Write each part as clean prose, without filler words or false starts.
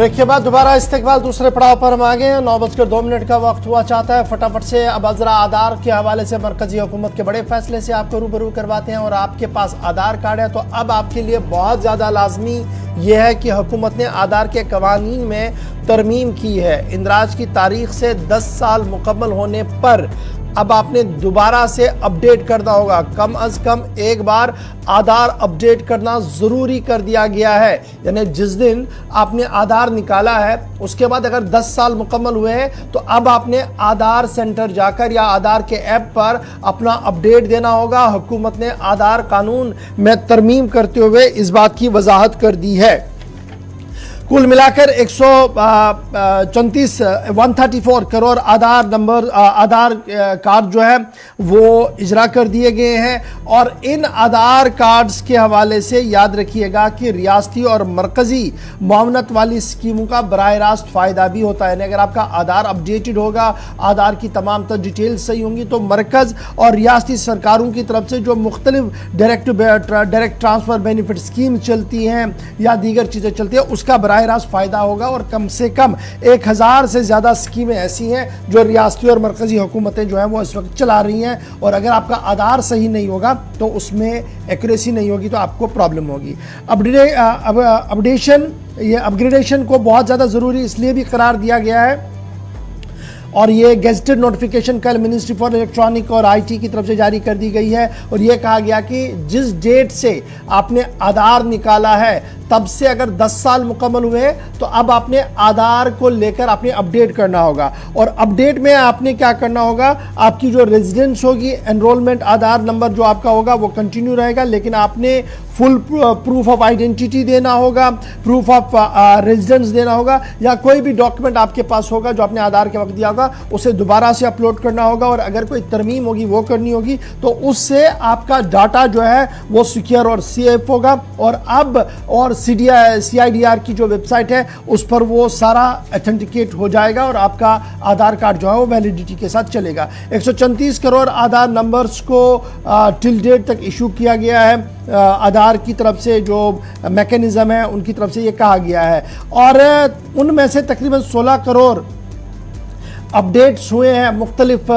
Break के बाद दोबारा इस्तेकबाल दूसरे पड़ाव पर हम आ गए हैं। 9:02 का वक्त हुआ चाहता है। फटाफट से अब जरा आधार के हवाले से मरकजी हुकूमत के बड़े फैसले से आपको रूबरू करवाते हैं। और आपके पास आधार कार्ड है तो अब आपके लिए बहुत ज़्यादा लाजमी यह है कि हुकूमत ने आधार के कवानीन में तरमीम की है। इंदराज की तारीख से 10 साल मुकम्मल होने पर अब आपने दोबारा से अपडेट करना होगा। कम अज कम एक बार आधार अपडेट करना ज़रूरी कर दिया गया है। यानी जिस दिन आपने आधार निकाला है उसके बाद अगर 10 साल मुकम्मल हुए हैं तो अब आपने आधार सेंटर जाकर या आधार के ऐप पर अपना अपडेट देना होगा। हुकूमत ने आधार कानून में तरमीम करते हुए इस बात की वजाहत कर दी है। कुल मिलाकर 134 करोड़ आधार नंबर आधार कार्ड जो है वो इजरा कर दिए गए हैं। और इन आधार कार्ड्स के हवाले से याद रखिएगा कि रियासती और मरकज़ी मुआवनत वाली स्कीमों का बराह रास्त फ़ायदा भी होता है। अगर आपका आधार अपडेटेड होगा, आधार की तमाम तर डिटेल सही होंगी तो मरकज़ और रियासती सरकारों की तरफ से जो मुख्तलिफ डायरेक्ट ट्रांसफ़र बेनिफिट स्कीम चलती हैं या दीगर चीज़ें चलती हैं उसका बराह रास्त फ़ायदा होगा। और कम से कम 1000 से ज़्यादा स्कीमें ऐसी हैं जो रियासती और मरकज़ी हुकूमतें जो हैं वो इस वक्त चला रही हैं। और अगर आपका आधार सही नहीं होगा तो उसमें एक्यूरेसी नहीं होगी तो आपको प्रॉब्लम होगी। अपग्रेडेशन को बहुत ज़्यादा ज़रूरी इसलिए भी करार दिया गया है और ये गेजेटेड नोटिफिकेशन कल मिनिस्ट्री फॉर इलेक्ट्रॉनिक और आईटी की तरफ से जारी कर दी गई है। और ये कहा गया कि जिस डेट से आपने आधार निकाला है तब से अगर 10 साल मुकम्मल हुए तो अब आपने आधार को लेकर आपने अपडेट करना होगा। और अपडेट में आपने क्या करना होगा, आपकी जो रेजिडेंस होगी, एनरोलमेंट आधार नंबर जो आपका होगा वो कंटिन्यू रहेगा, लेकिन आपने फुल प्रूफ ऑफ आइडेंटिटी देना होगा, प्रूफ ऑफ रेजिडेंस देना होगा, या कोई भी डॉक्यूमेंट आपके पास होगा जो आपने आधार के वक्त दिया होगा उसे दोबारा से अपलोड करना होगा। और अगर कोई तरमीम होगी वो करनी होगी तो उससे आपका डाटा जो है वो सिक्योर और सेफ होगा। और अब और CIDR की जो वेबसाइट है उस पर वो सारा ऑथेंटिकेट हो जाएगा और आपका आधार कार्ड जो है वो वैलिडिटी के साथ चलेगा। 134 करोड़ आधार नंबर्स को टिल डेट तक इशू किया गया है। आधार की तरफ से जो मैकेनिज्म है उनकी तरफ से ये कहा गया है। और उनमें से तकरीबन 16 करोड़ अपडेट्स हुए हैं मुख्तलिफ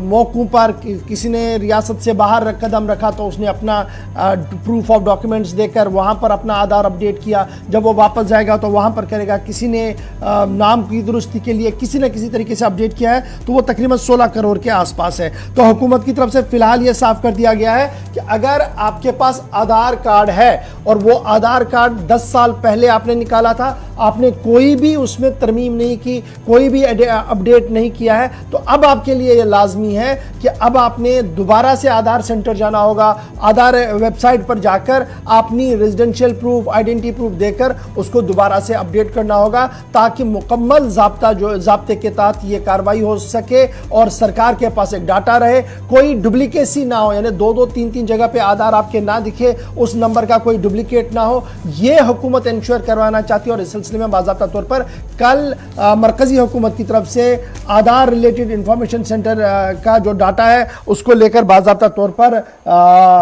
मौक़ों पर। किसी ने रियासत से बाहर कदम रखा तो उसने अपना प्रूफ ऑफ डॉक्यूमेंट्स देकर वहाँ पर अपना आधार अपडेट किया, जब वो वापस जाएगा तो वहाँ पर करेगा। किसी ने नाम की दुरुस्ती के लिए किसी न किसी तरीके से अपडेट किया है तो वो तकरीबन 16 करोड़ के आसपास है। तो हुकूमत की तरफ से फ़िलहाल ये साफ कर दिया गया है कि अगर आपके पास आधार कार्ड है और वो आधार कार्ड 10 साल पहले आपने निकाला था, आपने कोई भी उसमें तरमीम नहीं की, कोई भी अपडेट नहीं किया है, तो अब आपके लिए ये लाजमी है कि अब आपने दोबारा से आधार सेंटर जाना होगा। आधार वेबसाइट पर जाकर अपनी रेजिडेंशियल प्रूफ, आइडेंटिटी प्रूफ देकर उसको दोबारा से अपडेट करना होगा ताकि मुकम्मल ज़ाब्ते के तहत ये कार्रवाई हो सके और सरकार के पास एक डाटा रहे, कोई डुप्लीकेसी ना हो। यानी 2-2, 3-3 जगह पे आधार आपके ना दिखे, उस नंबर का कोई डुप्लीकेट ना हो, ये हुकूमत इंश्योर करवाना चाहती है। और इस सिलसिले में बाज़ाब्ता तौर पर कल मरकज़ी हुकूमत की तरफ से आधार रिलेटेड इंफॉर्मेशन सेंटर का जो डाटा है उसको लेकर बाज़ाब्ता तौर पर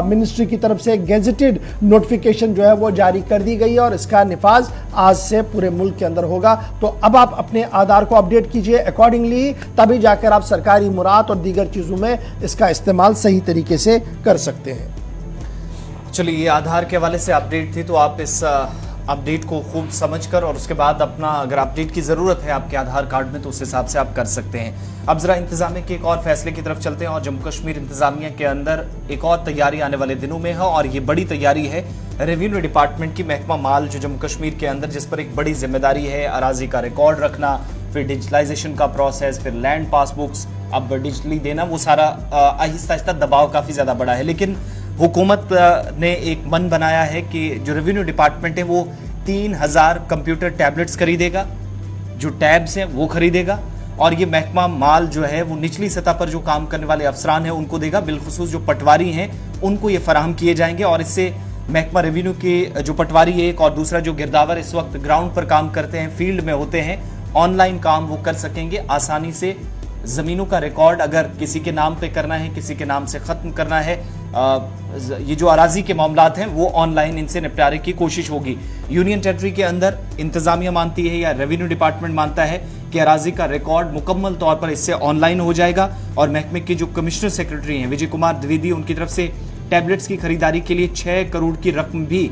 मिनिस्ट्री की तरफ से गेजेटेड नोटिफिकेशन जो है वो जारी कर दी गई है और इसका निफाज आज से पूरे मुल्क के अंदर होगा। तो अब आप अपने आधार को अपडेट कीजिए अकॉर्डिंगली, तभी जाकर आप सरकारी मुराद और दीगर चीज़ों में इसका इस्तेमाल सही तरीके से कर सकते हैं। चलिए, ये आधार के हवाले से अपडेट थी, तो आप इस अपडेट को खूब समझकर और उसके बाद अपना अगर अपडेट की ज़रूरत है आपके आधार कार्ड में तो उस हिसाब से आप कर सकते हैं। अब ज़रा इंतज़ामिया के एक और फैसले की तरफ चलते हैं और जम्मू कश्मीर इंतज़ामिया के अंदर एक और तैयारी आने वाले दिनों में है और ये बड़ी तैयारी है रेवेन्यू डिपार्टमेंट की। महकमा माल जो जम्मू कश्मीर के अंदर, जिस पर एक बड़ी जिम्मेदारी है अराजी का रिकॉर्ड रखना, फिर डिजिटलाइजेशन का प्रोसेस, फिर लैंड पासबुक्स अब डिजिटली देना, वो सारा आहिस्ता आहिस्ता दबाव काफ़ी ज़्यादा बढ़ा है। लेकिन हुकूमत ने एक मन बनाया है कि जो रेवेन्यू डिपार्टमेंट है वो 3000 कंप्यूटर टैबलेट्स खरीदेगा, जो टैब्स हैं वो खरीदेगा और ये महकमा माल जो है वो निचली सतह पर जो काम करने वाले अफसरान हैं उनको देगा, बिलखुसूस जो पटवारी हैं उनको ये फराहम किए जाएंगे। और इससे महकमा रेवेन्यू के जो पटवारी एक और दूसरा जो गिरदावर इस वक्त ग्राउंड पर काम करते हैं, फील्ड में होते हैं, ऑनलाइन काम वो कर सकेंगे, आसानी से जमीनों का रिकॉर्ड अगर किसी के नाम पे करना है, किसी के नाम से खत्म करना है, ये जो अराजी के मामलात हैं वो ऑनलाइन इनसे निपटारे की कोशिश होगी। यूनियन टेरिटरी के अंदर इंतजामिया मानती है या रेवेन्यू डिपार्टमेंट मानता है कि अराजी का रिकॉर्ड मुकम्मल तौर पर इससे ऑनलाइन हो जाएगा। और महकमे के जो कमिश्नर सेक्रेटरी हैं विजय कुमार द्विवेदी, उनकी तरफ से टैबलेट्स की खरीदारी के लिए 6 करोड़ की रकम भी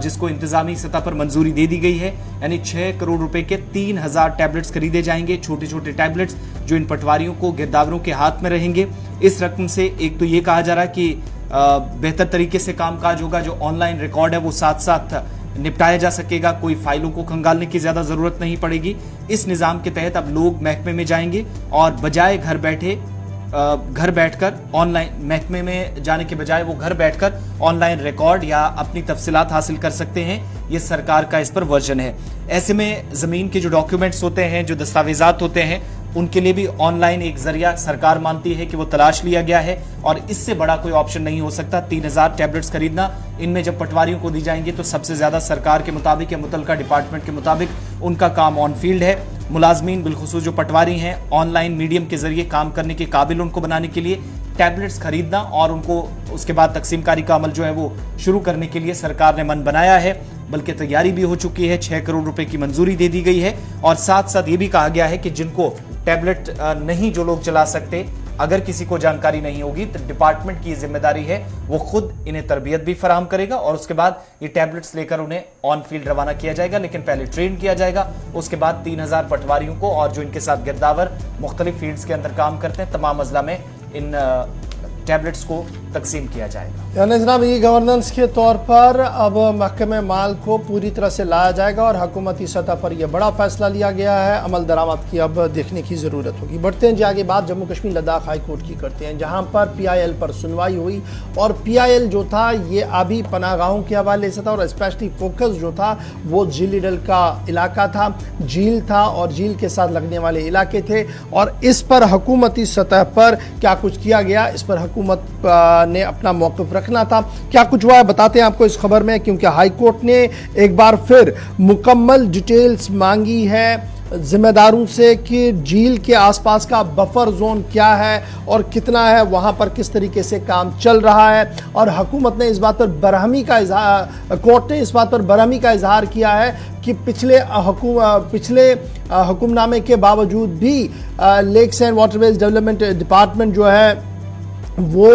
जिसको इंतजामी सतह पर मंजूरी दे दी गई है, यानी 6 करोड़ रुपए के 3000 टैबलेट्स खरीदे जाएंगे, छोटे छोटे टैबलेट्स जो इन पटवारियों को, गिरदावरों के हाथ में रहेंगे। इस रकम से एक तो ये कहा जा रहा है कि बेहतर तरीके से कामकाज होगा, जो ऑनलाइन रिकॉर्ड है वो साथ साथ निपटाया जा सकेगा, कोई फाइलों को खंगालने की ज्यादा जरूरत नहीं पड़ेगी। इस निजाम के तहत अब लोग महकमे में जाएंगे और बजाय घर बैठकर ऑनलाइन, महकमे में जाने के बजाय वो घर बैठकर ऑनलाइन रिकॉर्ड या अपनी तफसीलात हासिल कर सकते हैं। ये सरकार का इस पर वर्जन है। ऐसे में जमीन के जो डॉक्यूमेंट्स होते हैं, जो दस्तावेजात होते हैं, उनके लिए भी ऑनलाइन एक जरिया सरकार मानती है कि वो तलाश लिया गया है और इससे बड़ा कोई ऑप्शन नहीं हो सकता। 3000 टैबलेट्स खरीदना, इनमें जब पटवारियों को दी जाएंगी तो सबसे ज्यादा सरकार के मुताबिक या मुतलका डिपार्टमेंट के मुताबिक उनका काम ऑन फील्ड है। मुलाजमीन बिलखुसूस जो पटवारी हैं, ऑनलाइन मीडियम के जरिए काम करने के काबिल उनको बनाने के लिए टैबलेट्स खरीदना और उनको उसके बाद तकसीमकारी का अमल जो है वो शुरू करने के लिए सरकार ने मन बनाया है, बल्कि तैयारी भी हो चुकी है। 6 करोड़ रुपए की मंजूरी दे दी गई है और साथ साथ ये भी कहा गया है कि जिनको टैबलेट नहीं जो लोग चला सकते, अगर किसी को जानकारी नहीं होगी तो डिपार्टमेंट की जिम्मेदारी है, वो खुद इन्हें तरबियत भी फराहम करेगा और उसके बाद ये टैबलेट्स लेकर उन्हें ऑन फील्ड रवाना किया जाएगा। लेकिन पहले ट्रेन किया जाएगा, उसके बाद 3000 पटवारियों को और जो इनके साथ गिरदावर मुख्तलिफ फील्ड्स के अंदर काम करते हैं, तमाम अजला में इन टैबलेट्स को तकसीम किया जाएगा। यानी जनाब ई गवर्नेंस के तौर पर अब महकमे माल को पूरी तरह से लाया जाएगा और हुकूमती सतह पर यह बड़ा फैसला लिया गया है। अमल दरामद की अब देखने की ज़रूरत होगी। बढ़ते हैं जी आगे, बात जम्मू कश्मीर लद्दाख हाई कोर्ट की करते हैं, जहां पर PIL पर सुनवाई हुई और PIL जो था ये अभी पनाहगाहों के हवाले से था और स्पेशली फोकस जो था वो झीली डल का इलाका था, झील था और झील के साथ लगने वाले इलाके थे। और इस पर हुकूमती सतह पर क्या कुछ किया गया, इस पर हुकूमत ने अपना मौक़िफ़ रखना था। क्या कुछ हुआ है बताते हैं आपको इस खबर में, क्योंकि हाई कोर्ट ने एक बार फिर मुकम्मल डिटेल्स मांगी है जिम्मेदारों से कि झील के आसपास का बफर जोन क्या है और कितना है, वहां पर किस तरीके से काम चल रहा है। और हुकूमत ने इस बात पर बरहमी का इजहार, कोर्ट ने इस बात पर बरहमी का इजहार किया है कि पिछले हुक्मनामे के बावजूद भी lakes and waterways development department जो है वो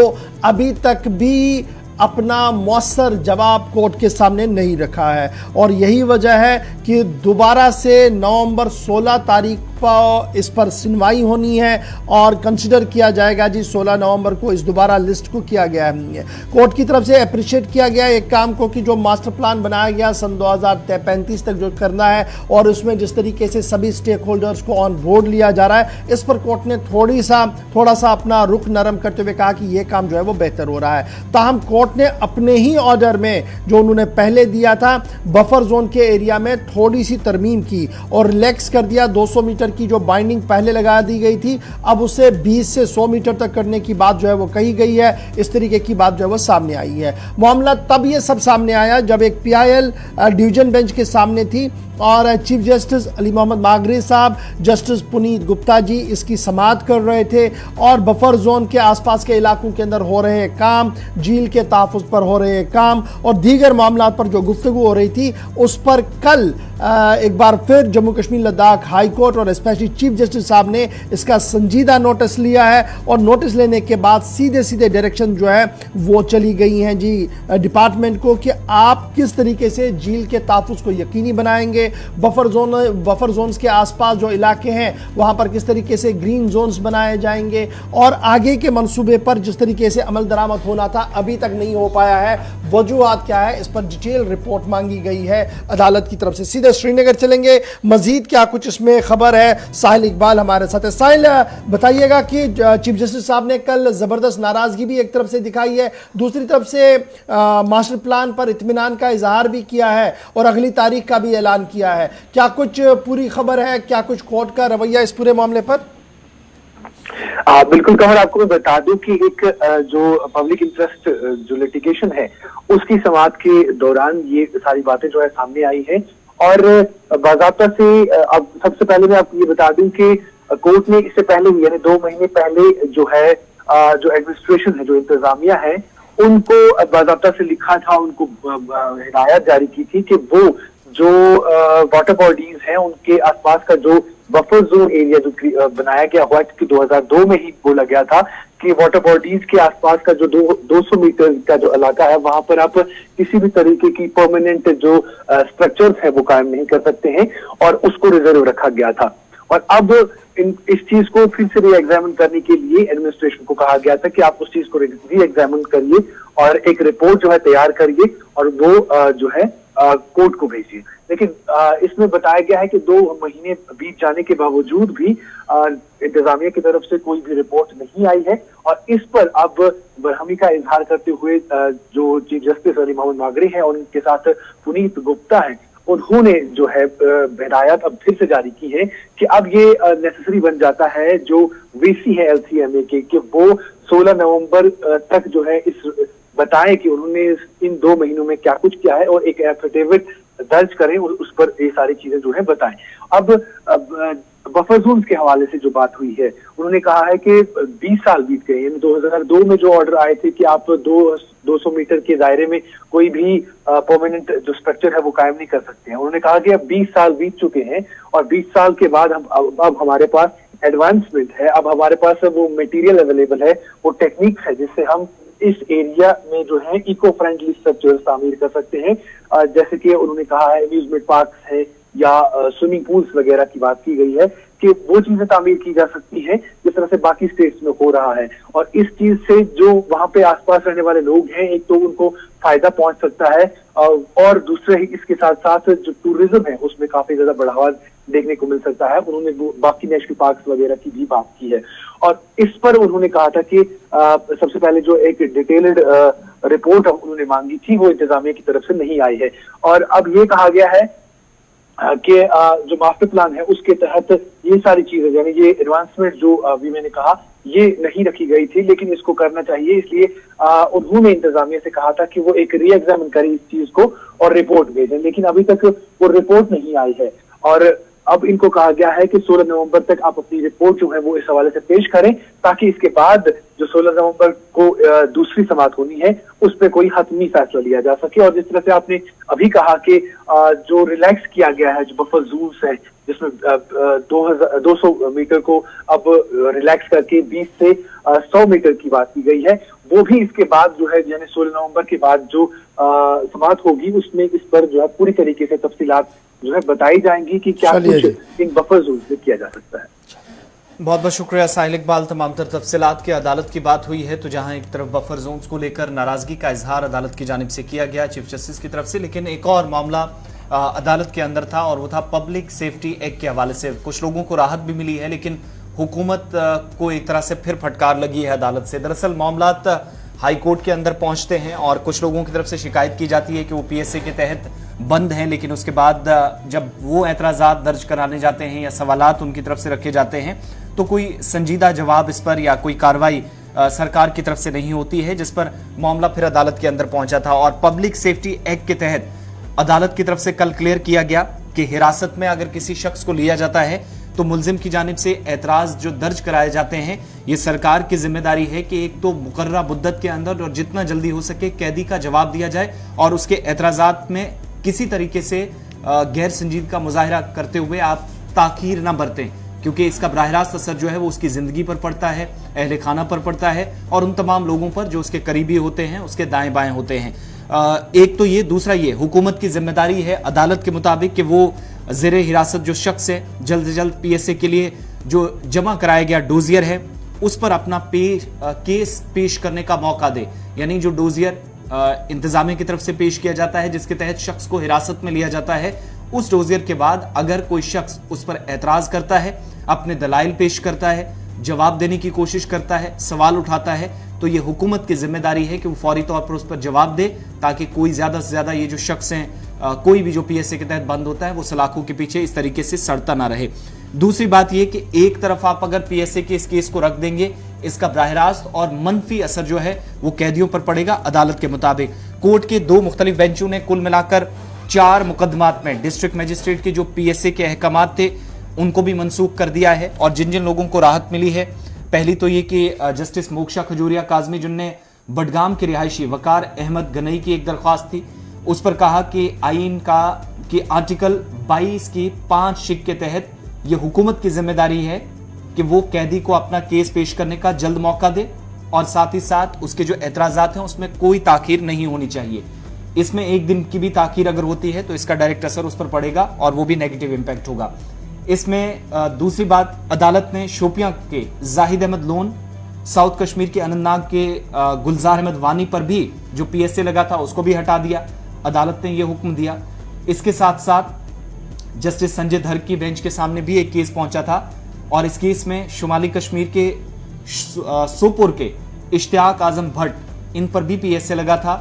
अभी तक भी अपना मौसर जवाब कोर्ट के सामने नहीं रखा है। और यही वजह है कि दोबारा से नवंबर 16 तारीख पर इस पर सुनवाई होनी है और कंसिडर किया जाएगा जी 16 नवंबर को इस दोबारा लिस्ट को किया गया है। कोर्ट की तरफ से अप्रिशिएट किया गया एक काम को कि जो मास्टर प्लान बनाया गया सन 2035 तक जो करना है और उसमें जिस तरीके से सभी स्टेक होल्डर्स को ऑन बोर्ड लिया जा रहा है, इस पर कोर्ट ने थोड़ा सा अपना रुख नरम करते हुए कहा कि यह काम जो है वो बेहतर हो रहा है। ताहम कोर्ट ने अपने ही ऑर्डर में जो उन्होंने पहले दिया था बफर जोन के एरिया में थोड़ी सी तरमीम की और रिलैक्स कर दिया। 200 मीटर की जो बाइंडिंग पहले लगा दी गई थी अब उसे 20 से 100 मीटर तक करने की बात जो है वो कही गई है। इस तरीके की बात जो है वो सामने आई है। मामला तब ये सब सामने आया जब एक PIL डिवीजन बेंच के सामने थी और चीफ जस्टिस अली मोहम्मद मागरी साहब, जस्टिस पुनीत गुप्ता जी इसकी समाअत कर रहे थे और बफर जोन के आसपास के इलाकों के अंदर हो रहे काम, झील के तहफ़्फ़ुज़ पर हो रहे काम और दीगर मामलात पर जो गुफ्तगू हो रही थी उस पर कल एक बार फिर जम्मू कश्मीर लद्दाख हाई कोर्ट और स्पेशली चीफ जस्टिस साहब ने इसका संजीदा नोटिस लिया है और नोटिस लेने के बाद सीधे डायरेक्शन जो है वो चली गई हैं जी डिपार्टमेंट को कि आप किस तरीके से झील के तहफ़्फ़ुज़ को यकीनी बनाएंगे, बफर जोन्स के आसपास जो इलाके हैं वहां पर किस तरीके से ग्रीन जोन्स बनाए जाएंगे और आगे के मंसूबे पर जिस तरीके से अमल दरामद होना था अभी तक नहीं हो पाया है। वजूहात क्या है, इस पर डिटेल रिपोर्ट मांगी गई है अदालत की तरफ से। सीधे श्रीनगर चलेंगे, मजीद क्या कुछ इसमें खबर है, साहिल इकबाल हमारे साथ है। साहिल बताइएगा कि चीफ जस्टिस साहब ने कल जबरदस्त नाराजगी भी एक तरफ से दिखाई है, दूसरी तरफ से मास्टर प्लान पर इत्मीनान का इजहार भी किया है और अगली तारीख का भी ऐलान किया है। क्या कुछ पूरी खबर है, क्या कुछ कोर्ट का रवैया इस पूरे मामले पर? बिल्कुल कमर, आपको मैं बता दूं कि एक जो पब्लिक इंटरेस्ट जो लिटिगेशन है उसकी समाअत के दौरान ये सारी बातें जो है सामने आई है और बाज़ाब्ता से अब सबसे पहले मैं आपको ये बता दूं कि कोर्ट ने इससे पहले यानी 2 महीने पहले जो है जो एडमिनिस्ट्रेशन है, जो इंतजामिया है, उनको बाज़ाब्ता से लिखा था, उनको हिदायत जारी की थी कि वो जो वाटर बॉडीज हैं उनके आसपास का जो बफर जोन एरिया जो बनाया गया हुआ, क्योंकि 2002 में ही बोला गया था कि वाटर बॉडीज के आसपास का जो 200 मीटर का जो इलाका है, वहां पर आप किसी भी तरीके की परमानेंट जो स्ट्रक्चर्स है वो कायम नहीं कर सकते हैं, और उसको रिजर्व रखा गया था। और अब इस चीज को फिर से री एग्जामिन करने के लिए एडमिनिस्ट्रेशन को कहा गया था कि आप उस चीज को री एग्जामिन करिए और एक रिपोर्ट जो है तैयार करिए और वो जो है कोर्ट को भेजिए। लेकिन इसमें बताया गया है कि 2 महीने बीत जाने के बावजूद भी इंतजामिया की तरफ से कोई भी रिपोर्ट नहीं आई है, और इस पर अब बरहमी का इजहार करते हुए जो चीफ जस्टिस अली मोहम्मद मागरी हैं और उनके साथ पुनीत गुप्ता है, उन्होंने जो है हिदायत अब फिर से जारी की है कि अब ये नेसेसरी बन जाता है जो वीसी है LCMA के, कि वो 16 नवंबर तक जो है इस बताएं कि उन्होंने इन 2 महीनों में क्या कुछ किया है, और एक एफिडेविट दर्ज करें और उस पर ये सारी चीजें जो है बताएं। अब बफर जोन के हवाले से जो बात हुई है, उन्होंने कहा है कि 20 साल बीत गए, यानी 2002 में जो ऑर्डर आए थे कि आप 200 मीटर के दायरे में कोई भी परमानेंट जो स्ट्रक्चर है वो कायम नहीं कर सकते हैं। उन्होंने कहा कि अब 20 साल बीत चुके हैं और 20 साल के बाद अब हमारे पास एडवांसमेंट है, अब हमारे पास वो मटेरियल अवेलेबल है, वो टेक्निक्स है जिससे हम इस एरिया में जो है इको फ्रेंडली स्ट्रक्चर्स तामीर कर सकते हैं। जैसे कि उन्होंने कहा है अम्यूजमेंट पार्क्स है या स्विमिंग पूल्स वगैरह की बात की गई है कि वो चीजें तामीर की जा सकती हैं जिस तरह से बाकी स्टेट्स में हो रहा है, और इस चीज से जो वहां पे आसपास रहने वाले लोग हैं, एक तो उनको फायदा पहुंच सकता है और दूसरे ही इसके साथ साथ जो टूरिज्म है उसमें काफी ज्यादा बढ़ावा देखने को मिल सकता है। उन्होंने बाकी नेशनल पार्क्स वगैरह की भी बात की है, और इस पर उन्होंने कहा था कि सबसे पहले जो एक डिटेल्ड रिपोर्ट उन्होंने मांगी थी वो इंतजामिया की तरफ से नहीं आई है, और अब ये कहा गया है कि जो मास्टर प्लान है उसके तहत ये सारी चीजें, यानी ये एडवांसमेंट जो अभी मैंने कहा ये नहीं रखी गई थी, लेकिन इसको करना चाहिए। इसलिए उन्होंने इंतजामिया से कहा था कि वो एक री एग्जामिन करे इस चीज को और रिपोर्ट भेजें, लेकिन अभी तक वो रिपोर्ट नहीं आई है। और अब इनको कहा गया है कि 16 नवंबर तक आप अपनी रिपोर्ट जो है वो इस हवाले से पेश करें, ताकि इसके बाद जो 16 नवंबर को दूसरी समाअत होनी है उस पर कोई हतमी फैसला लिया जा सके। और जिस तरह से आपने अभी कहा कि जो रिलैक्स किया गया है, जो बफर जोन्स है जिसमें 200 मीटर को अब रिलैक्स करके 20 से 100 मीटर की बात की गई है, वो भी इसके बाद जो है यानी 16 नवंबर के बाद जो समाअत होगी उसमें इस पर जो है पूरी तरीके से तफसीलात जो है बताई जाएंगी कि क्या कुछ इन बफर जोन से किया जा सकता है। बहुत बहुत शुक्रिया साहिल इकबाल। तमाम तर तफसीलात की अदालत की बात हुई है, तो जहां एक तरफ बफर जोन्स को लेकर नाराजगी का इजहार अदालत की जानिब से किया गया चीफ जस्टिस की तरफ से, लेकिन एक और मामला अदालत के अंदर था और वो था पब्लिक सेफ्टी एक्ट के हवाले से। कुछ लोगों को राहत भी मिली है, लेकिन हुकूमत को एक तरह से फिर फटकार लगी है अदालत से। दरअसल मामलात हाई कोर्ट के अंदर पहुंचते हैं और कुछ लोगों की तरफ से शिकायत की जाती है कि वो PSA के तहत बंद हैं, लेकिन उसके बाद जब वो एतराज़ात दर्ज कराने जाते हैं या सवालात उनकी तरफ से रखे जाते हैं तो कोई संजीदा जवाब इस पर या कोई कार्रवाई सरकार की तरफ से नहीं होती है, जिस पर मामला फिर अदालत के अंदर पहुंचा था। और पब्लिक सेफ्टी एक्ट के तहत अदालत की तरफ से कल क्लियर किया गया कि हिरासत में अगर किसी शख्स को लिया जाता है तो मुल्जिम की जानिब से एतराज़ जो दर्ज कराए जाते हैं, ये सरकार की जिम्मेदारी है कि एक तो मुकर्ररा मुद्दत के अंदर और जितना जल्दी हो सके कैदी का जवाब दिया जाए और उसके एतराज़ात में किसी तरीके से गैर संजीदगी का मुजाहिरा करते हुए आप ताखीर ना बरतें, क्योंकि इसका बराह रास्त असर जो है वो उसकी ज़िंदगी पर पड़ता है, अहले खाना पर पड़ता है और उन तमाम लोगों पर जो उसके करीबी होते हैं, उसके दाएं बाएं होते हैं। एक तो ये, दूसरा ये हुकूमत की जिम्मेदारी है अदालत के मुताबिक कि वो ज़ेरे हिरासत जो शख्स है जल्द से जल्द PSA के लिए जो जमा कराया गया डोजियर है उस पर अपना केस पेश करने का मौका दे। यानी जो डोजियर इंतजामिया की तरफ से पेश किया जाता है जिसके तहत शख्स को हिरासत में लिया जाता है, उस डोजियर के बाद अगर कोई शख्स उस पर एतराज करता है, अपने दलाइल पेश करता है, जवाब देने की कोशिश करता है, सवाल उठाता है, तो ये हुकूमत की जिम्मेदारी है कि वो फौरी तौर पर उस पर जवाब दे, ताकि कोई ज़्यादा से ज़्यादा ये जो शख्स हैं कोई भी जो PSA के तहत बंद होता है वो सलाखों के पीछे इस तरीके से सड़ता ना रहे। दूसरी बात ये कि एक तरफ आप अगर PSA के इस केस को रख देंगे, इसका बराह रास्त और मनफी असर जो है वो कैदियों पर पड़ेगा। अदालत के मुताबिक कोर्ट के 2 मुख्तलिफ बेंचों ने कुल मिलाकर 4 मुकदमात में डिस्ट्रिक्ट मजिस्ट्रेट के जो PSA के अहकामात थे उनको भी मनसूख कर दिया है। और जिन जिन लोगों को राहत मिली है, पहली तो ये कि जस्टिस मोक्षा खजूरिया काजमी, जिनने बडगाम के रिहायशी वकार अहमद गनई की एक दरख्वास्त थी, उस पर कहा कि आईन का कि आर्टिकल 22 की 5 शिक के तहत यह हुकूमत की जिम्मेदारी है कि वो कैदी को अपना केस पेश करने का जल्द मौका दे और साथ ही साथ उसके जो एतराजात हैं उसमें कोई ताखीर नहीं होनी चाहिए। इसमें एक दिन की भी ताखीर अगर होती है तो इसका डायरेक्ट असर उस पर पड़ेगा और वो भी नेगेटिव इंपैक्ट होगा। इसमें दूसरी बात, अदालत ने शोपियां के जाहिद अहमद लोन, साउथ कश्मीर के अनंतनाग के गुलजार अहमद वानी पर भी जो पीएसए लगा था उसको भी हटा दिया। अदालत ने यह हुक्म दिया। इसके साथ साथ जस्टिस संजय धर की बेंच के सामने भी एक केस पहुंचा था और इस केस में शुमाली कश्मीर के सोपोर के इश्तियाक आजम भट्ट, इन पर भी पीएसए लगा था,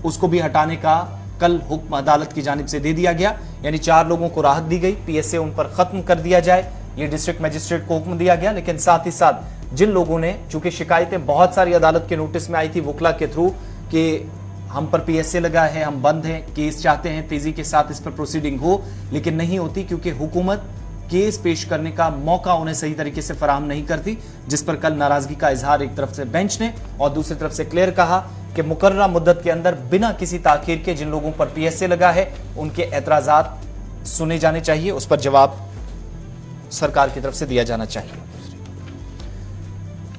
उसको भी हटाने का कल हुक्म अदालत की जानिब से दे दिया गया। यानी 4 लोगों को राहत दी गई, पीएसए उन पर खत्म कर दिया जाए, ये डिस्ट्रिक्ट मजिस्ट्रेट को हुक्म दिया गया। लेकिन साथ ही साथ जिन लोगों ने, चूंकि शिकायतें बहुत सारी अदालत के नोटिस में आई थी वुकला के थ्रू कि हम पर पीएसए लगा है, हम बंद हैं, केस चाहते हैं तेजी के साथ इस पर प्रोसीडिंग हो, लेकिन नहीं होती क्योंकि हुकूमत केस पेश करने का मौका उन्हें सही तरीके से फराहम नहीं करती, जिस पर कल नाराजगी का इजहार एक तरफ से बेंच ने और दूसरी तरफ से क्लियर कहा कि मुकर्ररा मुद्दत के अंदर बिना किसी ताखीर के जिन लोगों पर पीएसए लगा है उनके एतराजात सुने जाने चाहिए, उस पर जवाब सरकार की तरफ से दिया जाना चाहिए।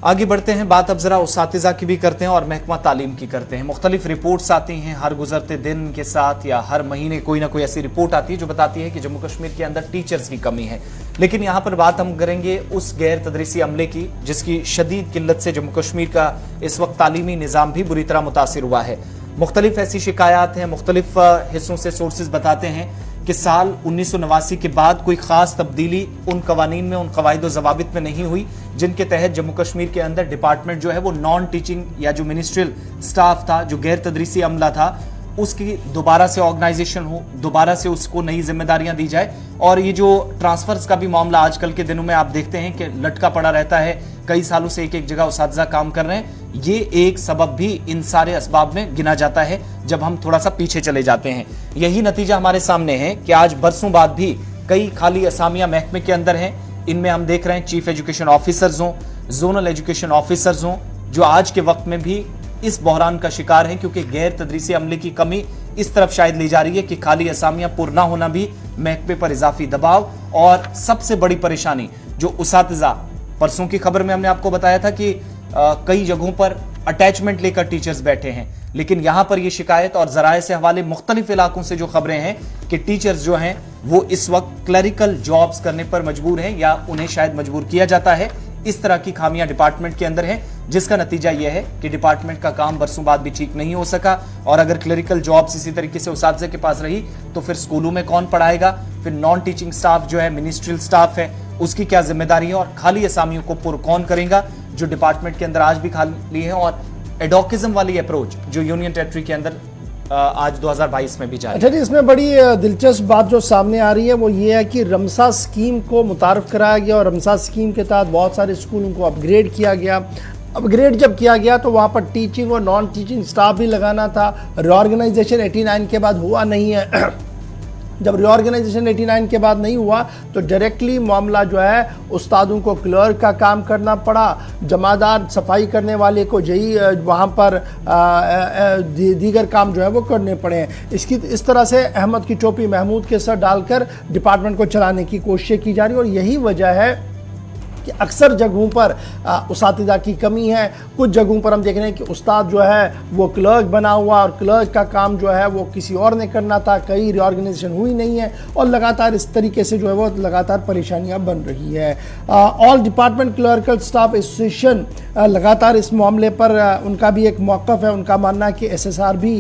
आगे बढ़ते हैं, बात अब जरा उसातिज़ा की भी करते हैं और महकमा तालीम की करते हैं। मुख्तलिफ रिपोर्ट्स आती हैं हर गुजरते दिन के साथ या हर महीने कोई ना कोई ऐसी रिपोर्ट आती है जो बताती है कि जम्मू कश्मीर के अंदर टीचर्स की कमी है। लेकिन यहाँ पर बात हम करेंगे उस गैर तदरीसी अमले की जिसकी शदीद किल्लत से जम्मू कश्मीर का इस वक्त तालीमी निज़ाम भी बुरी तरह मुतासिर हुआ है। मुख्तलिफ ऐसी शिकायत हैं, मुख्तलिफ हिस्सों से सोर्सेज बताते हैं कि साल 1989 के बाद कोई खास तब्दीली उन कवानीन में, उन कवायद व ज़वाबित में नहीं हुई जिनके तहत जम्मू कश्मीर के अंदर डिपार्टमेंट जो है वो नॉन टीचिंग या जो मिनिस्ट्रियल स्टाफ था, जो गैर तदरीसी अमला था, उसकी दोबारा से ऑर्गेनाइजेशन हो, दोबारा से उसको नई जिम्मेदारियां दी जाए। और ये जो ट्रांसफर्स का भी मामला आजकल के दिनों में आप देखते हैं कि लटका पड़ा रहता है, कई सालों से एक जगह उसातिज़ा काम कर रहे हैं, ये एक सबब भी इन सारे असबाब में गिना जाता है जब हम थोड़ा सा पीछे चले जाते हैं। यही नतीजा हमारे सामने है कि आज बरसों बाद भी कई खाली असामियां महकमे के अंदर हैं। इनमें हम देख रहे हैं चीफ एजुकेशन ऑफिसर्स हों, जोनल एजुकेशन ऑफिसर्स हों, जो आज के वक्त में भी इस बहरान का शिकार है क्योंकि गैर तदरीसी अमले की कमी इस तरफ शायद ली जा रही है कि खाली असामियां पुर ना होना भी महकमे पर इजाफी दबाव। और सबसे बड़ी परेशानी जो उसातिज़ा, परसों की खबर में हमने आपको बताया था कि कई जगहों पर अटैचमेंट लेकर टीचर्स बैठे हैं, लेकिन यहां पर यह शिकायत और जराए से हवाले मुख्तलिफ इलाकों से जो खबरें हैं कि टीचर्स जो हैं वो इस वक्त क्लरिकल जॉब्स करने पर मजबूर हैं या उन्हें शायद मजबूर किया जाता है। इस तरह की खामियां डिपार्टमेंट के अंदर हैं, जिसका नतीजा यह है कि डिपार्टमेंट का काम बरसों बाद भी ठीक नहीं हो सका। और अगर क्लरिकल जॉब्स इसी तरीके से उसातिज़ा के पास रही तो फिर स्कूलों में कौन पढ़ाएगा, फिर नॉन टीचिंग स्टाफ जो है, मिनिस्ट्रियल स्टाफ है, उसकी क्या जिम्मेदारी है और खाली असामियों को पुर कौन करेगा जो डिपार्टमेंट के अंदर आज भी खाली है। और एडोकिज्म वाली अप्रोच जो यूनियन टेरिटरी के अंदर आज 2022 में भी जारी है। अच्छा जी, इसमें बड़ी दिलचस्प बात जो सामने आ रही है वो ये है कि रमसा स्कीम को मुतारफ कराया गया और रमसा स्कीम के तहत बहुत सारे स्कूलों को अपग्रेड किया गया। अपग्रेड जब किया गया तो वहाँ पर टीचिंग और नॉन टीचिंग स्टाफ भी लगाना था। रिऑर्गेनाइजेशन 89 के बाद हुआ नहीं है। जब रिऑर्गेनाइजेशन 89 के बाद नहीं हुआ तो डायरेक्टली मामला जो है उस्तादों को क्लर्क का काम करना पड़ा, जमादार सफाई करने वाले को यही वहाँ पर दीगर काम जो है वो करने पड़े हैं। इस तरह से अहमद की टोपी महमूद के सर डालकर डिपार्टमेंट को चलाने की कोशिश की जा रही है। और यही वजह है कि अक्सर जगहों पर उसातिज़ा की कमी है। कुछ जगहों पर हम देख रहे हैं कि उस्ताद जो है वो क्लर्क बना हुआ और क्लर्क का काम जो है वो किसी और ने करना था, कहीं रिऑर्गेनाइजेशन हुई नहीं है और लगातार इस तरीके से जो है वो लगातार परेशानियां बन रही है। All department clerical staff association लगातार इस मामले पर उनका भी एक मौक़िफ़ है। उनका मानना है कि SSRB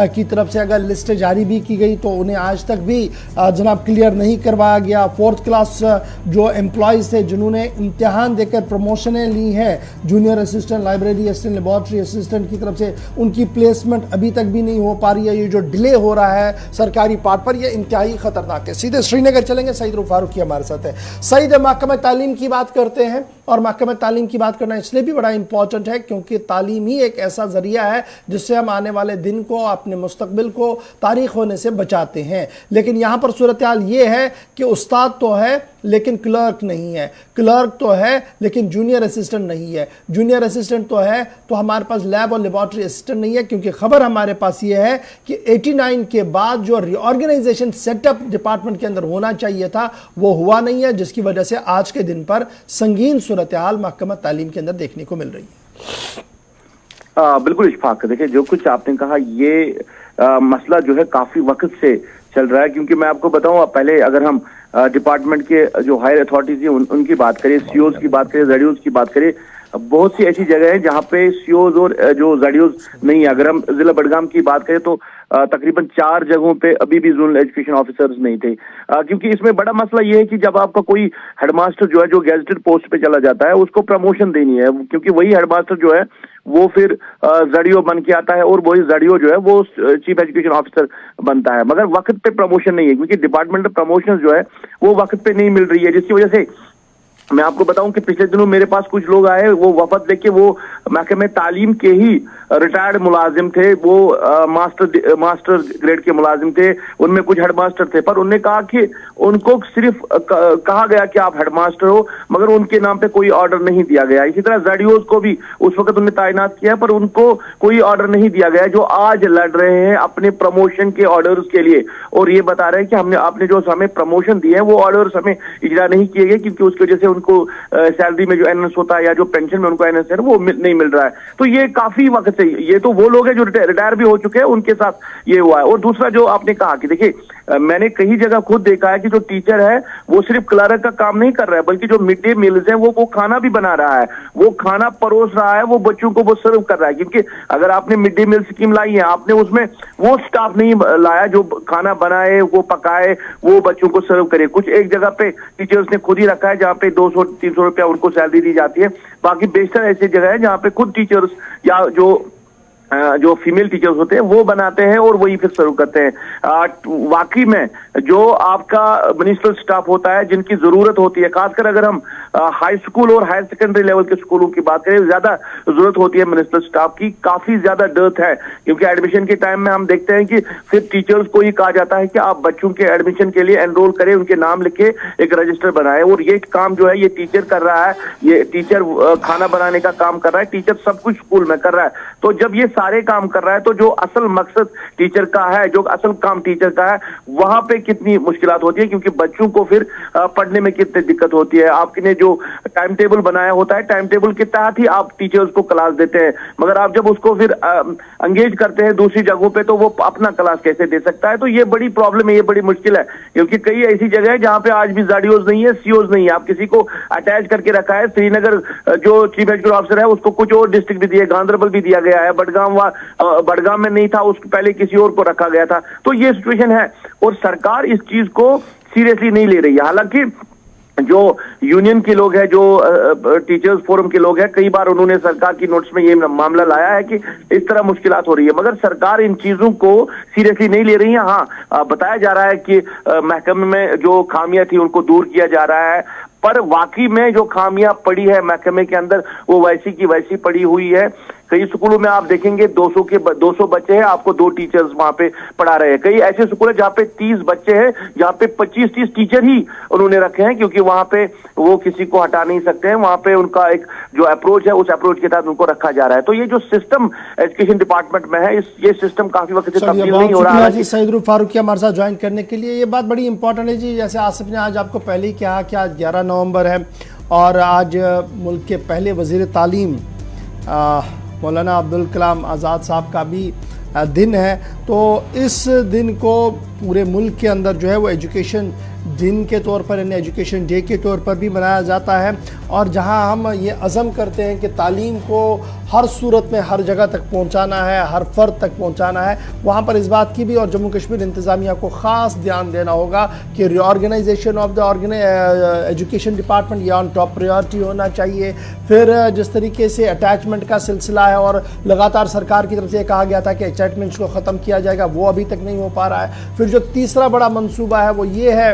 की तरफ से अगर लिस्ट जारी भी की गई तो उन्हें आज तक भी जनाब क्लियर नहीं करवाया गया। 4th क्लास जो एम्प्लॉयज़ थे जिन्होंने इम्तिहान देकर प्रमोशनें ली हैं, junior assistant, library assistant, laboratory assistant की तरफ से, उनकी प्लेसमेंट अभी तक भी नहीं हो पा रही है। ये जो डिले हो रहा है सरकारी पार्ट पर, यह इंतहाई ख़तरनाक है। सीधे श्रीनगर चलेंगे, सईद रूफ फारूकी हमारे साथ है। सईद, महकमा तालीम की बात करते हैं और महकमा तालीम की बात करना इसलिए भी बड़ा इंपॉर्टेंट है क्योंकि तालीम ही एक ऐसा ज़रिया है जिससे हम आने वाले दिन को, अपने मुस्तकबिल को तारीख होने से बचाते हैं। लेकिन यहाँ पर सूरत हाल ये है कि उस्ताद तो है लेकिन क्लर्क नहीं है, क्लर्क तो है लेकिन जूनियर असिस्टेंट नहीं है, जूनियर असिस्टेंट तो है तो हमारे पास लैब और लेबोरेटरी असिस्टेंट नहीं है, क्योंकि खबर हमारे पास ये है कि 89 के बाद जो रिऑर्गेनाइजेशन सेटअप डिपार्टमेंट के अंदर होना चाहिए था वो हुआ नहीं है, जिसकी वजह से आज के दिन पर संगीन सूरत हाल महकमा तालीम के अंदर देखने को मिल रही है। बिल्कुल इशफाक, देखिए जो कुछ आपने कहा ये मसला जो है काफी वक्त से चल रहा है, क्योंकि मैं आपको बताऊं पहले अगर हम डिपार्टमेंट के जो हायर अथॉरिटीज है उनकी बात करें, सीओज की बात करें, जेडीओज की बात करें, बहुत सी ऐसी जगह है जहां पे सीओज और जो जेडीओज नहीं है। अगर हम जिला बडगाम की बात करें तो तकरीबन 4 जगहों पे अभी भी जोनल एजुकेशन ऑफिसर्स नहीं थे, क्योंकि इसमें बड़ा मसला ये है कि जब आपका कोई हेडमास्टर जो है जो गैजेटेड पोस्ट पे चला जाता है उसको प्रमोशन देनी है, क्योंकि वही हेडमास्टर जो है वो फिर जेडीओ बन के आता है और वही जेडीओ जो है वो चीफ एजुकेशन ऑफिसर बनता है, मगर वक्त पे प्रमोशन नहीं है, क्योंकि डिपार्टमेंटल प्रमोशन जो है वो वक्त पे नहीं मिल रही है। जिसकी वजह से मैं आपको बताऊं कि पिछले दिनों मेरे पास कुछ लोग आए, वो वफद लेके वो महकमे तालीम के ही रिटायर्ड मुलाजिम थे, वो मास्टर ग्रेड के मुलाजिम थे, उनमें कुछ हेडमास्टर थे, पर उन्होंने कहा कि उनको सिर्फ कहा गया कि आप हेडमास्टर हो, मगर उनके नाम पे कोई ऑर्डर नहीं दिया गया। इसी तरह जेडीओज को भी उस वक्त उन्होंने तैनात किया पर उनको कोई ऑर्डर नहीं दिया गया, जो आज लड़ रहे हैं अपने प्रमोशन के ऑर्डर्स के लिए, और ये बता रहे हैं कि आपने जो हमें प्रमोशन दिए हैं वो ऑर्डर्स हमें इजरा नहीं किए गए, क्योंकि उसकी वजह से उनको सैलरी में जो एनएस होता है या जो पेंशन में उनको एनएस है वो नहीं मिल रहा है। तो ये काफी वक्त से, ये तो वो लोग हैं जो रिटायर भी हो चुके हैं, उनके साथ ये हुआ है। और दूसरा जो आपने कहा कि देखिए मैंने कई जगह खुद देखा है कि जो टीचर है वो सिर्फ क्लर्क का काम नहीं कर रहा है, बल्कि जो मिड डे मील्स है वो खाना भी बना रहा है, वो खाना परोस रहा है, वो बच्चों को वो सर्व कर रहा है। क्योंकि अगर आपने मिड डे मील स्कीम लाई है, आपने उसमें वो स्टाफ नहीं लाया जो खाना बनाए, वो पकाए, वो बच्चों को सर्व करे। कुछ एक जगह पे टीचर्स ने खुद ही रखा है जहाँ पे 200-300 रुपया उनको सैलरी दी जाती है, बाकी बेशतर ऐसी जगह है जहाँ पे खुद टीचर्स या जो फीमेल टीचर्स होते हैं वो बनाते हैं और वही फिर सर्व करते हैं। वाकई में जो आपका मिनिस्ट्रियल स्टाफ होता है जिनकी जरूरत होती है, खासकर अगर हम हाई स्कूल और हायर सेकेंडरी लेवल के स्कूलों की बात करें, ज्यादा जरूरत होती है मिनिस्ट्रियल स्टाफ की, काफी ज्यादा डर्थ है। क्योंकि एडमिशन के टाइम में हम देखते हैं कि फिर टीचर्स को ही कहा जाता है कि आप बच्चों के एडमिशन के लिए एनरोल करें, उनके नाम लिखे एक रजिस्टर बनाए, और ये काम जो है ये टीचर कर रहा है, ये टीचर खाना बनाने का काम कर रहा है, टीचर सब कुछ स्कूल में कर रहा है। तो जब ये सारे काम कर रहा है तो जो असल मकसद टीचर का है, जो असल काम टीचर का है, वहां पे कितनी मुश्किलात होती है, क्योंकि बच्चों को फिर पढ़ने में कितनी दिक्कत होती है। आपने जो टाइम टेबल बनाया होता है, टाइम टेबल के तहत ही आप टीचर्स को क्लास देते हैं, मगर आप जब उसको फिर एंगेज करते हैं दूसरी जगहों पे तो वो अपना क्लास कैसे दे सकता है। तो ये बड़ी प्रॉब्लम है, ये बड़ी मुश्किल है, क्योंकि कई ऐसी जगह है जहां पे आज भी जेडीओज नहीं है, सीओज नहीं है, आप किसी को अटैच करके रखा है। श्रीनगर जो चीफ एजुकेशन ऑफिसर है उसको कुछ और डिस्ट्रिक्ट भी दिए, गांधरबल भी दिया गया है, बडगाम में नहीं था, उसको पहले किसी और को रखा गया था। तो ये सिचुएशन है और सरकार इस चीज को सीरियसली नहीं ले रही है। हालांकि जो यूनियन के लोग हैं, जो टीचर्स फोरम के लोग हैं, कई बार उन्होंने सरकार की नोटिस में ये मामला लाया है कि इस तरह मुश्किलात हो रही है, मगर सरकार इन चीजों को सीरियसली नहीं ले रही है। हाँ, बताया जा रहा है कि महकमे में जो खामियां थी उनको दूर किया जा रहा है, पर वाकई में जो खामियां पड़ी है महकमे के अंदर वो वैसी की वैसी पड़ी हुई है। कई स्कूलों में आप देखेंगे 200 बच्चे हैं, आपको 2 टीचर्स वहां पे पढ़ा रहे हैं। कई ऐसे स्कूल है जहाँ पे 30 बच्चे हैं, जहाँ पे 25-30 टीचर ही उन्होंने रखे हैं, क्योंकि वहां पे वो किसी को हटा नहीं सकते हैं। वहां पे उनका एक जो अप्रोच है उस अप्रोच के तहत उनको रखा जा रहा है। तो ये जो सिस्टम एजुकेशन डिपार्टमेंट में है, ये सिस्टम काफी वक्त से तब्दील नहीं हो रहा है। सईद फारूकी हमारे साथ ज्वाइन करने के लिए, ये बात बड़ी इंपॉर्टेंट है जी। जैसे आसिफ ने आज आपको पहले ही कहा कि आज 11 नवंबर है और आज मुल्क के पहले वजीर तालीम मौलाना अब्दुल कलाम आज़ाद साहब का भी दिन है। तो इस दिन को पूरे मुल्क के अंदर जो है वो एजुकेशन दिन के तौर पर, यानी एजुकेशन डे के तौर पर भी मनाया जाता है। और जहां हम ये अज़म करते हैं कि तालीम को हर सूरत में हर जगह तक पहुंचाना है, हर फ़र्द तक पहुंचाना है, वहां पर इस बात की भी और जम्मू कश्मीर इंतज़ामिया को ख़ास ध्यान देना होगा कि reorganisation of the education department ये ऑन टॉप प्रायोरिटी होना चाहिए। फिर जिस तरीके से अटैचमेंट का सिलसिला है और लगातार सरकार की तरफ से कहा गया था कि अटैचमेंट्स को ख़त्म किया जाएगा, वो अभी तक नहीं हो पा रहा है। फिर जो तीसरा बड़ा मंसूबा है वो ये है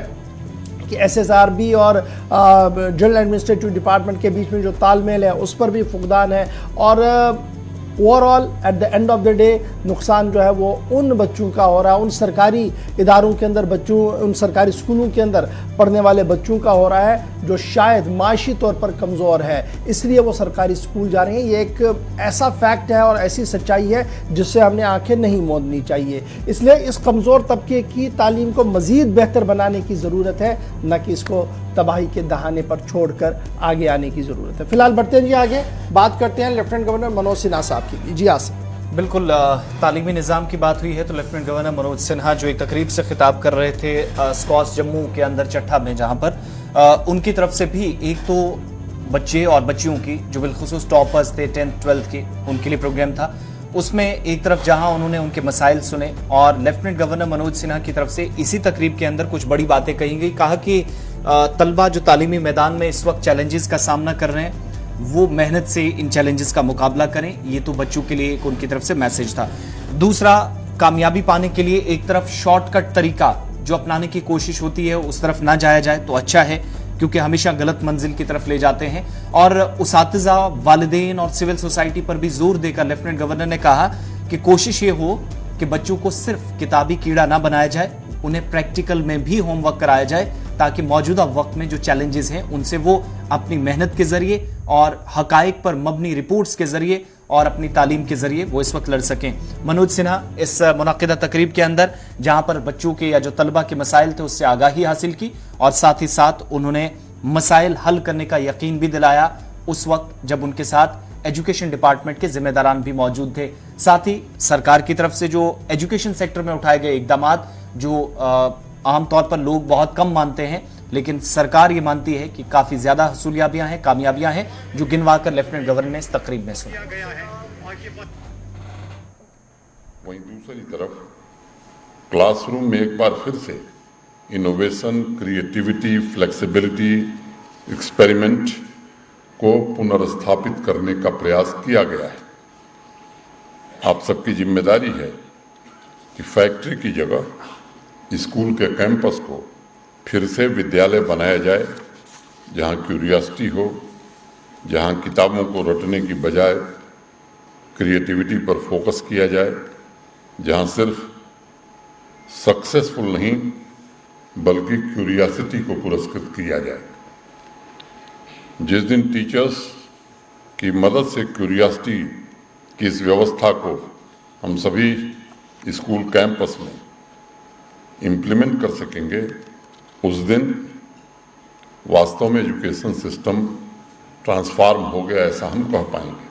कि SSRB और जनरल एडमिनिस्ट्रेटिव डिपार्टमेंट के बीच में जो तालमेल है उस पर भी फुकदान है। और overall at the end of the day नुकसान जो है वो उन बच्चों का हो रहा है, उन सरकारी इदारों के अंदर बच्चों, उन सरकारी स्कूलों के अंदर पढ़ने वाले बच्चों का हो रहा है जो शायद माशी तौर पर कमज़ोर है, इसलिए वो सरकारी स्कूल जा रहे हैं। ये एक ऐसा फैक्ट है और ऐसी सच्चाई है जिससे हमने आंखें नहीं मूंदनी चाहिए। इसलिए इस कमज़ोर तबके की तालीम को मज़ीद बेहतर बनाने की ज़रूरत है, न कि इसको तबाही के दहाने पर छोड़कर आगे आने की ज़रूरत है। फिलहाल बढ़ते हैं जी आगे, बात करते हैं लेफ्टिनेंट गवर्नर मनोज सिन्हा साहब की। जी आसिफ। बिल्कुल, तालीमी निज़ाम की बात हुई है तो लेफ्टिनेंट गवर्नर मनोज सिन्हा जो एक तकरीब से खिताब कर रहे थे स्कॉस जम्मू के अंदर चट्टा में, जहां पर उनकी तरफ से भी एक तो बच्चे और बच्चियों की जो बिलखुसूस टॉपर्स थे 10th 12th के, उनके लिए प्रोग्राम था। उसमें एक तरफ जहां उन्होंने उनके मसाइल सुने और लेफ्टिनेंट गवर्नर मनोज सिन्हा की तरफ से इसी तकरीब के अंदर कुछ बड़ी बातें कही गई। कहा कि तलबा जो तालीमी मैदान में इस वक्त चैलेंजेस का सामना कर रहे हैं वो मेहनत से इन चैलेंजेस का मुकाबला करें। ये तो बच्चों के लिए एक उनकी तरफ से मैसेज था। दूसरा, कामयाबी पाने के लिए एक तरफ शॉर्टकट तरीका जो अपनाने की कोशिश होती है उस तरफ ना जाया जाए तो अच्छा है, क्योंकि हमेशा गलत मंजिल की तरफ ले जाते हैं। और उसातिज़ा, वालिदैन और सिविल सोसाइटी पर भी जोर देकर लेफ्टिनेंट गवर्नर ने कहा कि कोशिश ये हो कि बच्चों को सिर्फ किताबी कीड़ा ना बनाया जाए, उन्हें प्रैक्टिकल में भी होमवर्क कराया जाए ताकि मौजूदा वक्त में जो चैलेंजेस हैं उनसे वो अपनी मेहनत के जरिए और हकाइक पर मबनी रिपोर्ट्स के जरिए और अपनी तालीम के जरिए वो इस वक्त लड़ सकें। मनोज सिन्हा इस मुनक़िदा तकरीब के अंदर जहां पर बच्चों के या जो तलबा के मसाइल थे उससे आगाही हासिल की और साथ ही साथ उन्होंने मसाइल हल करने का यकीन भी दिलाया उस वक्त जब उनके साथ एजुकेशन डिपार्टमेंट के जिम्मेदारान भी मौजूद थे। साथ ही सरकार की तरफ से जो एजुकेशन सेक्टर में उठाए गए इकदाम जो आमतौर पर लोग बहुत कम मानते हैं, लेकिन सरकार ये मानती है कि काफी ज्यादा हसूलियाबियां हैं, कामयाबियां हैं, जो गिनवाकर लेफ्टिनेंट गवर्नर ने इस तकरीब में सुना। वहीं दूसरी तरफ क्लासरूम में एक बार फिर से इनोवेशन, क्रिएटिविटी, फ्लेक्सिबिलिटी, एक्सपेरिमेंट को पुनर्स्थापित करने का प्रयास किया गया है। आप सबकी जिम्मेदारी है कि फैक्ट्री की जगह स्कूल के कैंपस को फिर से विद्यालय बनाया जाए, जहां क्यूरियोसिटी हो, जहां किताबों को रटने की बजाय क्रिएटिविटी पर फोकस किया जाए, जहां सिर्फ सक्सेसफुल नहीं बल्कि क्यूरियोसिटी को पुरस्कृत किया जाए। जिस दिन टीचर्स की मदद से क्यूरियोसिटी की इस व्यवस्था को हम सभी स्कूल कैंपस में इम्प्लीमेंट कर सकेंगे, उस दिन वास्तव में एजुकेशन सिस्टम ट्रांसफॉर्म हो गया ऐसा हम कह पाएंगे।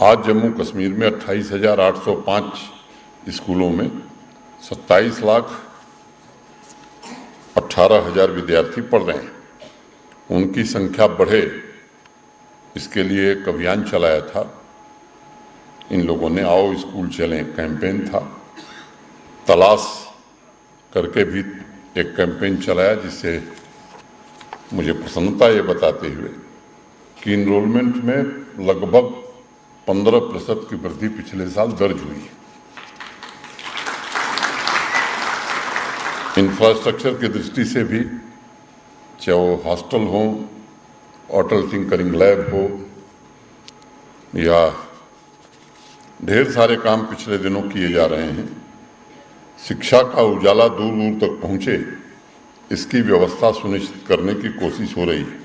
आज जम्मू कश्मीर में 28,805 स्कूलों में 27,18,000 विद्यार्थी पढ़ रहे हैं। उनकी संख्या बढ़े इसके लिए एक अभियान चलाया था। इन लोगों ने आओ स्कूल चलें कैंपेन था। तलाश करके भी एक कैंपेन चलाया, जिससे मुझे प्रसन्नता ये बताते हुए कि इनरोलमेंट में लगभग 15% की वृद्धि पिछले साल दर्ज हुई है। इंफ्रास्ट्रक्चर की दृष्टि से भी, चाहे वो हॉस्टल हो, अटल टिंकरिंग लैब हो या ढेर सारे काम पिछले दिनों किए जा रहे हैं। शिक्षा का उजाला दूर दूर तक पहुंचे, इसकी व्यवस्था सुनिश्चित करने की कोशिश हो रही है।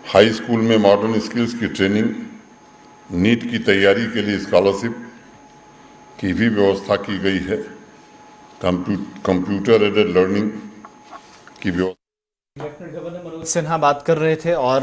हाई स्कूल में मॉडर्न स्किल्स की ट्रेनिंग, नीट की तैयारी के लिए स्कॉलरशिप की भी व्यवस्था की गई है। कंप्यूटर एडेड लर्निंग की व्यवस्था। लेफ्टिनेंट गवर्नर मनोज सिन्हा बात कर रहे थे और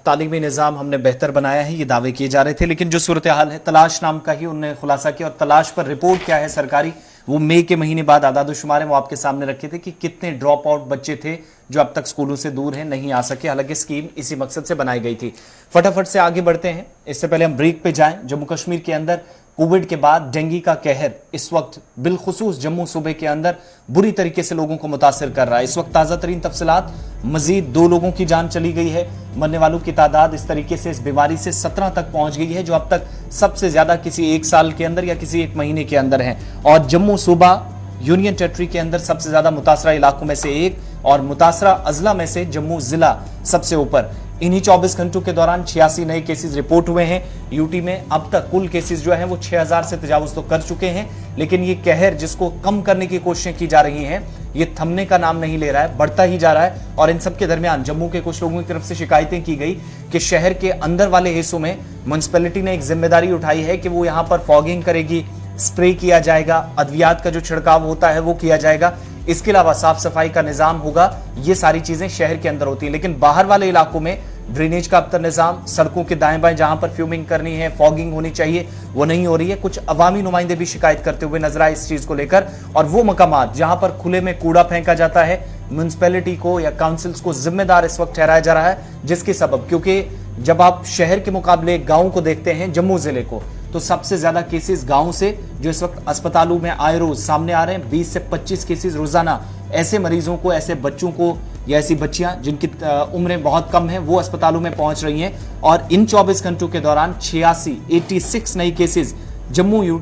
तालीमी निज़ाम हमने बेहतर बनाया है ये दावे किए जा रहे थे, लेकिन जो सूरत हाल है तलाश नाम का ही उन्होंने खुलासा किया और तलाश पर रिपोर्ट क्या है सरकारी, वो मई के महीने बाद आदाद-ओ-शुमार है वो आपके सामने रखे थे कि कितने ड्रॉप आउट बच्चे थे जो अब तक स्कूलों से दूर हैं, नहीं आ सके। हालांकि स्कीम इसी मकसद से बनाई गई थी। फटाफट से आगे बढ़ते हैं, इससे पहले हम ब्रेक पे जाएं। जम्मू कश्मीर के अंदर कोविड के बाद डेंगू का कहर इस वक्त बिलखुसूस जम्मू सूबे के अंदर बुरी तरीके से लोगों को मुतासिर कर रहा है। इस वक्त ताज़ा तरीन तफसीलात, मजीद 2 लोगों की जान चली गई है। मरने वालों की तादाद इस तरीके से इस बीमारी से 17 तक पहुंच गई है, जो अब तक सबसे ज्यादा किसी एक साल के अंदर या किसी एक महीने के अंदर है। और जम्मू सूबा यूनियन टेरिटरी के अंदर सबसे ज्यादा मुतासरा इलाकों में से एक और मुतासरा अजला में से जम्मू जिला सबसे ऊपर। इन्हीं 24 घंटों के दौरान 86 नए केसेस रिपोर्ट हुए हैं। यूटी में अब तक कुल केसेस जो है वो 6000 से तजावुज तो कर चुके हैं, लेकिन ये कहर जिसको कम करने की कोशिशें की जा रही हैं, ये थमने का नाम नहीं ले रहा है, बढ़ता ही जा रहा है। और इन सब के दरमियान जम्मू के कुछ लोगों की तरफ से शिकायतें की गई कि शहर के अंदर वाले हिस्सों में म्युनिसिपैलिटी ने एक जिम्मेदारी उठाई है कि वो यहाँ पर फॉगिंग करेगी, स्प्रे किया जाएगा, अद्वियात का जो छिड़काव होता है वो किया जाएगा, इसके अलावा साफ सफाई का निजाम होगा। ये सारी चीजें शहर के अंदर होती हैं, लेकिन बाहर वाले इलाकों में ड्रेनेज का अब तक निजाम, सड़कों के दाएं बाएं जहां पर फ्यूमिंग करनी है, फॉगिंग होनी चाहिए, वो नहीं हो रही है। कुछ अवामी नुमाइंदे भी शिकायत करते हुए नजर आए इस चीज को लेकर। और वो मकामात जहां पर खुले में कूड़ा फेंका जाता है, म्युनिसिपैलिटी को या काउंसिल्स को जिम्मेदार इस वक्त ठहराया जा रहा है, जिसके सबब, क्योंकि जब आप शहर के मुकाबले गांव को देखते हैं, जम्मू जिले को, तो सबसे ज्यादा केसेस गांव से जो इस वक्त अस्पतालों में आए रोज सामने आ रहे हैं। 20 से 25 केसेस रोजाना ऐसे मरीजों को, ऐसे बच्चों को या ऐसी बच्चियां जिनकी उम्रें बहुत कम हैं, वो अस्पतालों में पहुंच रही हैं। और इन 24 घंटों के दौरान 86 नए केसेस जम्मू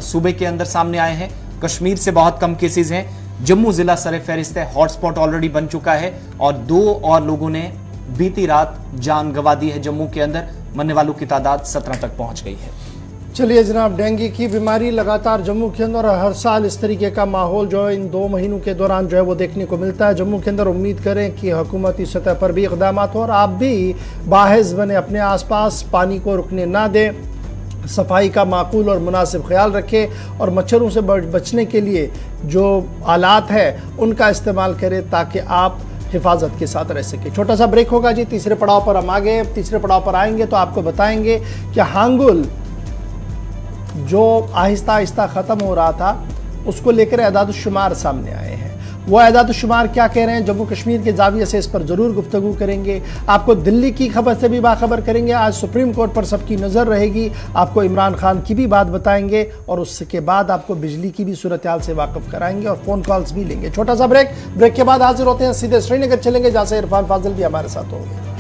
सूबे के अंदर सामने आए हैं। कश्मीर से बहुत कम केसेस हैं। जम्मू जिला सरे फहरिस्त है, हॉटस्पॉट ऑलरेडी बन चुका है और 2 और लोगों ने बीती रात जान गंवा दी है जम्मू के अंदर। मरने वालों की तादाद 17 तक पहुंच गई है। चलिए जनाब, डेंगू की बीमारी लगातार जम्मू के अंदर हर साल इस तरीके का माहौल जो है इन 2 महीनों के दौरान जो है वो देखने को मिलता है जम्मू के अंदर। उम्मीद करें कि हुकूमती सतह पर भी इक़दाम हो और आप भी बाहिस बने, अपने आसपास पानी को रुकने ना दें, सफाई का माकूल और मुनासिब ख्याल रखें और मच्छरों से बचने के लिए जो आलात है उनका इस्तेमाल करें ताकि आप हिफाजत के साथ रह सके। छोटा सा ब्रेक होगा जी, तीसरे पड़ाव पर हम आ गए। तीसरे पड़ाव पर आएंगे तो आपको बताएंगे कि हांगुल जो आहिस्ता आहिस्ता ख़त्म हो रहा था उसको लेकर एदाद-उश-शुमार सामने आए हैं। वो एदाद-उश-शुमार क्या कह रहे हैं, जम्मू कश्मीर के जाविये से इस पर ज़रूर गुफ्तगू करेंगे। आपको दिल्ली की खबर से भी बाखबर करेंगे। आज सुप्रीम कोर्ट पर सबकी नज़र रहेगी। आपको इमरान खान की भी बात बताएंगे और उसके बाद आपको बिजली की भी सूरत हाल से वाकिफ कराएंगे और फ़ोन कॉल्स भी लेंगे। छोटा सा ब्रेक के बाद हाजिर होते हैं। सीधे श्रीनगर चलेंगे जहाँ से इरफान फाजिल भी हमारे साथ होंगे।